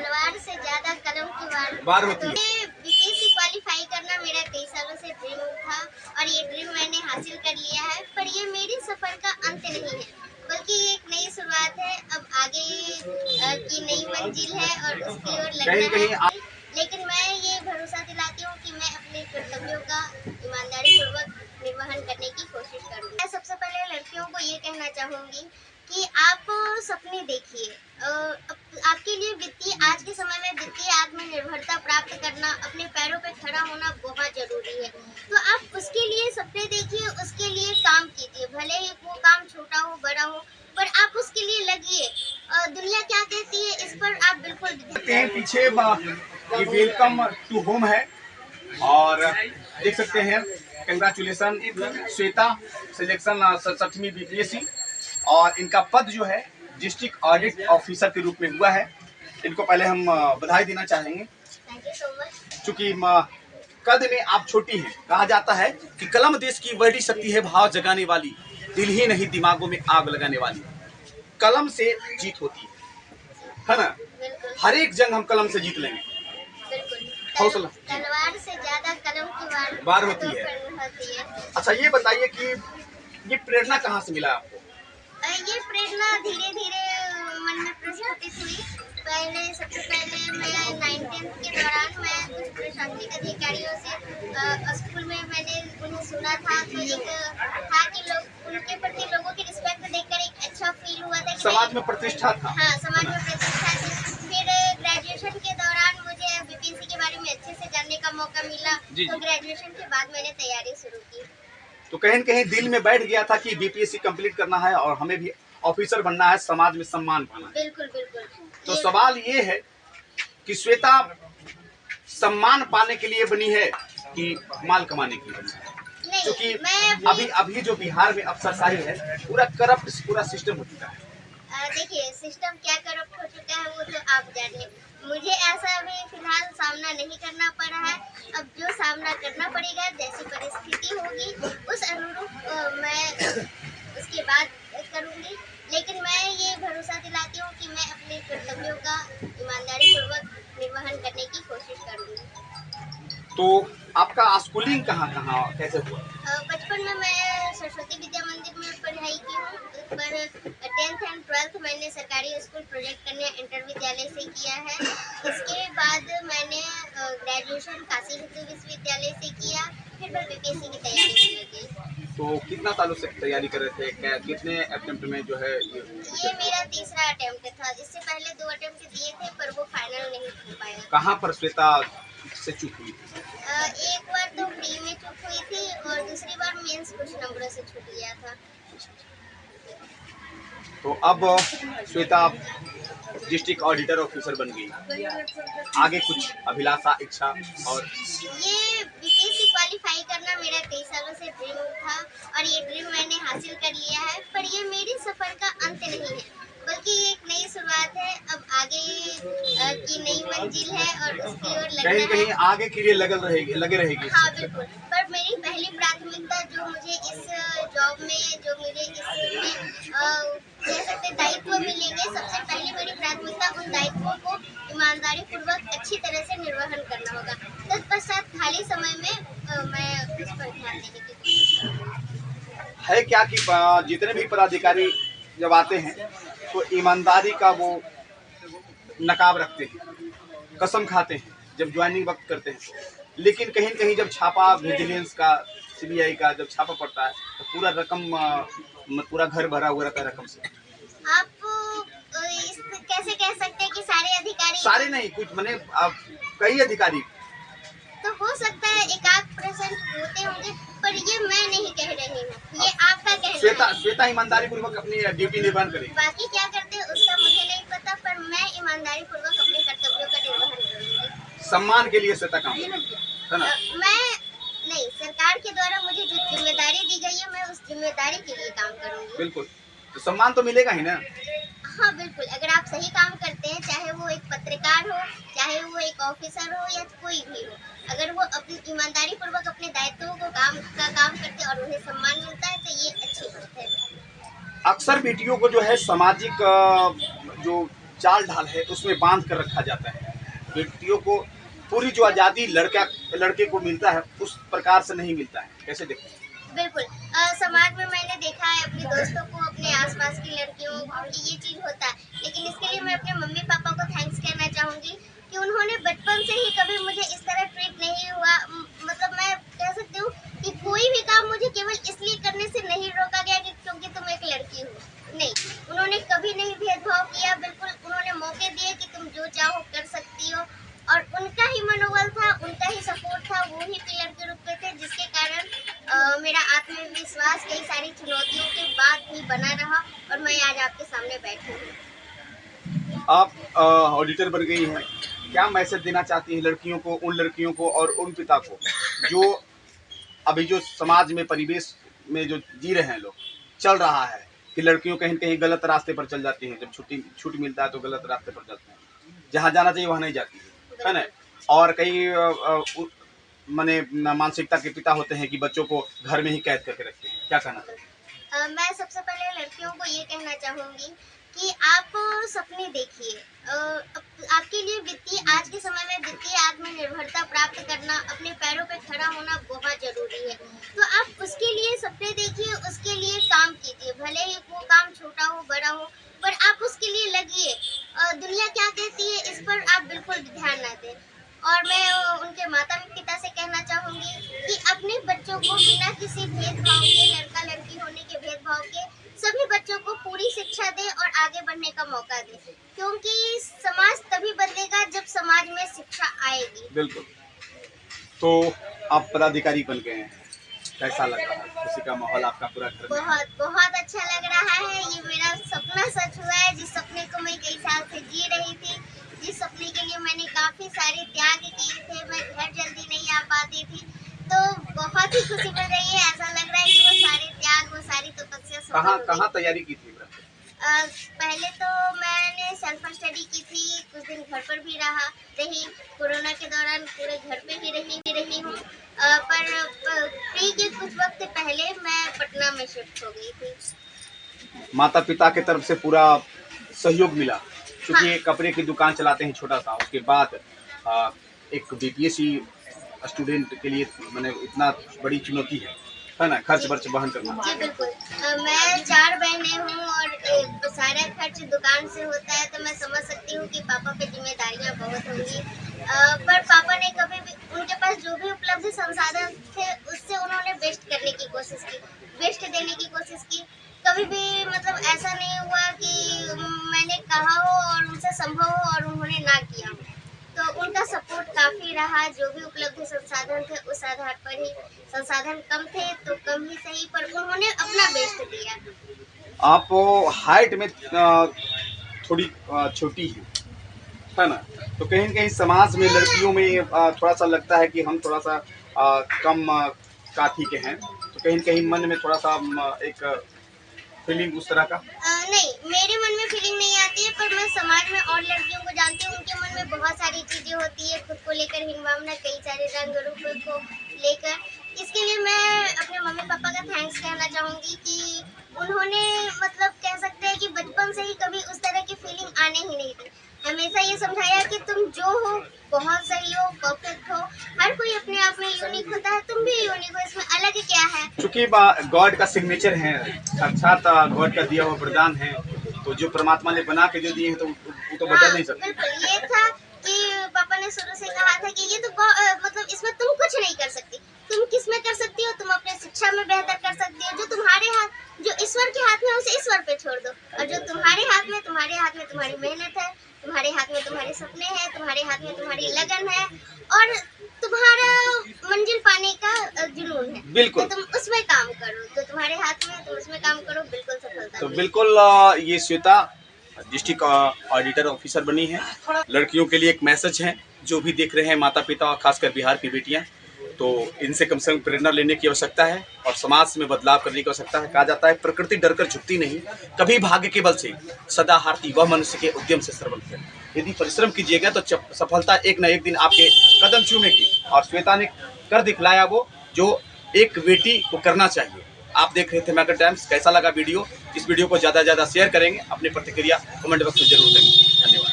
तलवार से ज्यादा कलम की वार होती है। बीपीएससी क्वालिफाई करना मेरा कई सालों से ड्रीम था और ये ड्रीम मैंने हासिल कर लिया है। पर ये मेरे सफर का अंत नहीं है, बल्कि ये एक नई शुरुआत है। अब आगे की नई मंजिल है और उसकी ओर लगना है। लेकिन मैं ये भरोसा दिलाती हूँ कि मैं अपने कर्तव्यों का ईमानदारी पूर्वक निर्वहन करने की कोशिश करूँगी। मैं सबसे पहले लड़कियों को ये कहना चाहूँगी कि आप सपने देखिए। आपके लिए वित्तीय आज के समय में वित्तीय आत्मनिर्भरता प्राप्त करना, अपने पैरों पे खड़ा होना बहुत जरूरी है। तो आप उसके लिए सपने देखिए, उसके लिए काम कीजिए, भले ही वो काम छोटा हो बड़ा हो, पर आप उसके लिए लगिए। दुनिया क्या कहती है इस पर आप बिल्कुल पीछे ये वेलकम टू होम है और देख सकते हैं। कंग्रेचुलेसन श्वेता, सिलेक्शन 7वीं बीपीएससी और इनका पद जो है डिस्ट्रिक्ट ऑडिट ऑफिसर के रूप में हुआ है। इनको पहले हम बधाई देना चाहेंगे। Thank you so much. चूंकि कद में आप छोटी हैं, कहा जाता है कि कलम देश की बड़ी शक्ति है, भाव जगाने वाली, दिल ही नहीं दिमागों में आग लगाने वाली। कलम से जीत होती है ना? हर एक जंग हम कलम से जीत लेंगे। हौसला। तलवार से ज्यादा कलम की वार होती है। अच्छा, ये बताइए कि ये प्रेरणा कहाँ से मिला आपको? ये प्रेरणा धीरे धीरे मन में प्रस्फुटित हुई। सबसे पहले मैं 9th के दौरान मैं कुछ प्रशासनिक अधिकारियों से स्कूल में मैंने उन्हें सुना था, तो एक था कि लोग उनके प्रति लोगों की रिस्पेक्ट देखकर एक अच्छा फील हुआ था। समाज में प्रतिष्ठा था। हाँ, समाज में प्रतिष्ठा थी। फिर ग्रेजुएशन के दौरान मुझे बीपीएससी के बारे में अच्छे से जानने का मौका मिला। तो ग्रेजुएशन के बाद मैंने तैयारी शुरू की। तो कहीं न कहीं दिल में बैठ गया था कि बीपीएससी कंप्लीट करना है और हमें भी ऑफिसर बनना है, समाज में सम्मान पाना है। बिल्कुल बिल्कुल। तो सवाल ये है कि श्वेता सम्मान पाने के लिए बनी है कि माल कमाने के लिए बनी है? क्योंकि अभी जो बिहार में अफसरशाही है, पूरा करप्ट पूरा सिस्टम हो चुका है। देखिए, सिस्टम क्या करप्ट हो चुका है वो तो आप जानिए। मुझे ऐसा अभी फिलहाल सामना नहीं करना पड़ा है। अब जो सामना करना पड़ेगा, जैसी परिस्थिति होगी उस अनुरूप मैं उसके बाद करूँगी। लेकिन मैं ये भरोसा दिलाती हूँ कि मैं अपने कर्तव्यों का ईमानदारी पूर्वक निर्वहन करने की कोशिश करूँगी। तो आपका स्कूलिंग कहाँ कैसे हुआ? बचपन में मैं सरस्वती विद्या मंदिर में पढ़ाई की हूँ, पर 10th and 12th मैंने सरकारी स्कूल प्रोजेक्ट कन्या इंटर विद्यालय से किया है। इसके बाद मैंने ग्रेजुएशन काशी हिंदू विश्वविद्यालय से किया। फिर मैं बीपीएससी की तैयारी करने लगी। तो कितना सालों से तैयारी कर रहे थे? कितने अटेम्प्ट में जो है ये मेरा तीसरा अटेम्प्ट था। इससे पहले 2 अटेम्प्ट दिए थे, पर वो फाइनल नहीं हो पाया। कहाँ पर श्वेता से चूक हुई थी? एक बार तो प्री में चूक हुई थी और दूसरी बार मेंस कुछ नंबरों से छूट गया था। तो अब श्वेता डिस्ट्रिक्ट ऑडिटर ऑफिसर बन गई। आगे कुछ अभिलाषा, इच्छा? और ये बीपीएससी क्वालिफाई करना मेरा कई सालों से ड्रीम था और ये ड्रीम मैंने हासिल कर लिया है। पर ये मेरे सफर का अंत नहीं है, बल्कि ये एक नई शुरुआत है। अब आगे की नई मंजिल है और उसकी ओर लगना है। कहीं आगे के लिए लगे रहेगी। हाँ बिल्कुल। पर मेरी पहली प्राथमिकता जो मुझे इस जॉब में, जो मुझे इसमें कह सकते दायित्व मिलेंगे, सबसे पहले मेरी प्राथमिकता उन दायित्वों को ईमानदारी पूर्वक अच्छी तरह से निर्वहन करना होगा। तत्पश्चात खाली समय में मैं इस पर ध्यान देने की कोशिश करूँगी। है क्या कि जितने भी पदाधिकारी जब आते हैं तो ईमानदारी का वो नकाब रखते हैं, कसम खाते हैं जब ज्वाइनिंग वक्त करते हैं, लेकिन कहीं न कहीं जब छापा विजिलेंस का, सीबीआई का जब छापा पड़ता है तो पूरा रकम, पूरा घर भरा हुआ रहता है रकम से। आप कैसे कह सकते हैं कि सारे अधिकारी? सारे नहीं, कुछ मैंने कई अधिकारी तो हो सकता है 1-8% होते होंगे, पर ये मैं नहीं कह रही हूँ, ये आपका कहना है। श्वेता ईमानदारी पूर्वक अपनी ड्यूटी निर्वहन करेगी। बाकी क्या करते हैं उसका मुझे नहीं पता, पर मैं ईमानदारी पूर्वक अपने कर्तव्यों का निर्वहन करूँगी। सम्मान के लिए श्वेता काम है ना? मैं नहीं, सरकार के द्वारा मुझे जो जिम्मेदारी दी गई है, मैं उस जिम्मेदारी के लिए काम करूँगी। बिल्कुल, तो सम्मान तो मिलेगा ही ना? हाँ बिल्कुल। अगर आप सही काम करते हैं, चाहे वो एक पत्रकार हो, चाहे वो एक ऑफिसर हो या कोई भी हो, अगर वो अपनी ईमानदारी पूर्वक अपने दायित्वों को काम करते और उन्हें सम्मान मिलता है, तो ये अच्छी बात है। अक्सर बेटियों को जो है सामाजिक जो चाल ढाल है उसमें बांध कर रखा जाता है। बेटियों को पूरी जो आज़ादी लड़के को मिलता है उस प्रकार से नहीं मिलता है। कैसे देखते हैं? बिल्कुल। समाज में मैंने देखा है अपने दोस्तों को, अपने आसपास की लड़कियों को कि ये चीज़ होता है, लेकिन इसके लिए मैं अपने मम्मी पापा को थैंक्स कहना चाहूँगी कि उन्होंने बचपन से ही कभी मुझे इस तरह ट्रीट नहीं हुआ। मतलब मैं कह सकती हूँ कि कोई भी काम मुझे केवल इसलिए करने से नहीं रोका गया कि क्योंकि तुम एक लड़की हो। नहीं, उन्होंने कभी नहीं भेदभाव किया। बिल्कुल उन्होंने मौके दिए कि तुम जो चाहो कर सकती हो, और उनका ही मनोबल था, उनका ही सपोर्ट था, वो ही पिलर के रूप में थे, जिसके कारण मेरा आत्मविश्वास कई सारी चुनौतियों के बाद भी बना रहा और मैं आज आपके सामने बैठी हूँ। आप ऑडिटर बन गई हैं, क्या मैसेज देना चाहती हैं लड़कियों को, उन लड़कियों को और उन पिता को जो अभी जो समाज में परिवेश में जो जी रहे हैं लोग, चल रहा है कि लड़कियों कहीं न कहीं गलत रास्ते पर चल जाती हैं, जब छूट मिलता है तो गलत रास्ते पर चलते हैं, जहाँ जाना चाहिए वहाँ नहीं जाती है ना? और कई माने मानसिकता के पिता होते हैं कि बच्चों को घर में ही कैद करके रखते हैं। क्या कहना चाहिए? मैं सबसे पहले लड़कियों को ये कहना चाहूँगी कि आप सपने देखिए। आपके लिए आज के समय में वित्तीय आत्मनिर्भरता प्राप्त करना, अपने पैरों पे खड़ा होना बहुत ज़रूरी है। तो आप उसके लिए सपने देखिए, उसके लिए काम कीजिए, भले ही वो काम छोटा हो बड़ा हो, पर आप उसके लिए लगिए। दुनिया क्या कहती है इस पर आप बिल्कुल ध्यान ना दें। और मैं उनके माता पिता से कहना चाहूँगी कि अपने बच्चों को बिना किसी भेदभाव के, लड़का लड़की होने के भेदभाव के, सभी बच्चों को पूरी शिक्षा दें और आगे बढ़ने का मौका दें, क्योंकि समाज तभी बदलेगा जब समाज में शिक्षा आएगी। बिल्कुल। तो आप पदाधिकारी बन गए हैं, कैसा लग रहा है? खुशी का माहौल आपका पूरा घर में? बहुत अच्छा लग रहा है। ये मेरा सपना सच हुआ है, जिस सपने को मैं कई साल से जी रही थी, जिस सपने के लिए मैंने काफ़ी सारे त्याग किए थे, मैं घर जल्दी नहीं आ पाती थी, तो बहुत ही खुशी मिल रही है। ऐसा लग रहा है कि वो सारे त्याग, वो सारी तपस्या सफल हो गई। कहाँ तैयारी की थी? पहले तो मैंने सेल्फ स्टडी की थी, कुछ दिन घर पर भी रही। कोरोना के दौरान पूरे घर पे भी रही हूँ। पर प्री के कुछ वक्त पहले मैं पटना में शिफ्ट हो गई थी। माता पिता की तरफ से पूरा सहयोग मिला, क्योंकि हाँ। एक कपड़े की दुकान चलाते हैं छोटा सा, उसके बाद एक बीपीएससी स्टूडेंट के लिए मैंने इतना बड़ी चुनौती है ना, खर्च वर्च वहन करना। जी बिल्कुल। मैं 4 बहनें हूँ और सारा खर्च दुकान से होता है, तो मैं समझ सकती हूँ कि पापा पे जिम्मेदारियाँ बहुत होंगी। पर पापा ने कभी भी, उनके पास जो भी उपलब्ध संसाधन थे उससे उन्होंने बेस्ट करने की कोशिश की, बेस्ट देने की कोशिश की। कभी भी मतलब ऐसा नहीं हुआ कि मैंने कहा हो और उनसे संभव हो और उन्होंने ना किया हो। तो उनका सपोर्ट काफ़ी रहा। जो भी उपलब्ध संसाधन थे उस आधार पर ही, संसाधन कम थे तो कम ही सही, पर उन्होंने अपना बेस्ट दिया। आप हाइट में थोड़ी छोटी है ना, तो कहीं न कहीं समाज में लड़कियों में थोड़ा सा लगता है कि हम थोड़ा सा कम काठी के हैं, तो कहीं न कहीं मन में थोड़ा सा एक फीलिंग उस तरह का? नहीं, मेरे मन में फीलिंग नहीं आती है, पर मैं समाज में और लड़कियों को जानती हूँ, उनके मन में बहुत सारी चीज़ें होती है, खुद को लेकर हीन भावना, कई सारे रंग रूप को लेकर। इसके लिए मैं अपने मम्मी पापा का थैंक्स कहना चाहूँगी कि उन्होंने मतलब कह सकते हैं कि बचपन से ही कभी उस तरह की फीलिंग आने ही नहीं दी। हमेशा ये समझाया कि तुम जो हो बहुत सही हो, परफेक्ट हो, हर कोई अपने आप में यूनिक होता है, तुम भी यूनिक हो, इसमें अलग क्या है। क्योंकि गॉड का सिग्नेचर है, साक्षात गॉड का दिया हुआ वरदान है, तो जो परमात्मा ने बना के जो दिए हैं तो वो तो बदल नहीं सकते। बिल्कुल, ये था कि पापा ने शुरू से कहा था कि ये तो मतलब इसमें तुम कुछ नहीं कर सकती। तुम किस में कर सकती हो? तुम अपने शिक्षा में बेहतर कर सकती हो। जो तुम्हारे हाथ, जो ईश्वर के हाथ में है उसे ईश्वर पे छोड़ दो, और जो तुम्हारे हाथ में तुम्हारी मेहनत है, तुम्हारे हाथ में तुम्हारे सपने हैं, तुम्हारे हाथ में तुम्हारी लगन है और तुम्हारा मंजिल पाने का जुनून है। बिल्कुल। तो तुम उसमें काम करो, तो तुम्हारे हाथ में, तुम उसमें काम करो, बिल्कुल सफलता तो मिलेगी। बिल्कुल ये श्वेता डिस्ट्रिक्ट ऑडिटर ऑफिसर बनी है। लड़कियों के लिए एक मैसेज है, जो भी देख रहे हैं माता पिता और खासकर बिहार की बेटियां, तो इनसे कम से कम प्रेरणा लेने की आवश्यकता है और समाज में बदलाव करने की आवश्यकता है। कहा जाता है प्रकृति डरकर झुकती नहीं, कभी भाग्य के बल से सदा हारती वह मनुष्य के उद्यम से सर्वल है। यदि परिश्रम कीजिएगा तो सफलता एक न एक दिन आपके कदम चूमेगी, और श्वेता ने कर दिखलाया वो जो एक बेटी को करना चाहिए। आप देख रहे थे मैगर टाइम्स। कैसा लगा वीडियो? इस वीडियो को ज़्यादा से ज़्यादा शेयर करेंगे, अपनी प्रतिक्रिया कमेंट बॉक्स में जरूर देंगे। धन्यवाद।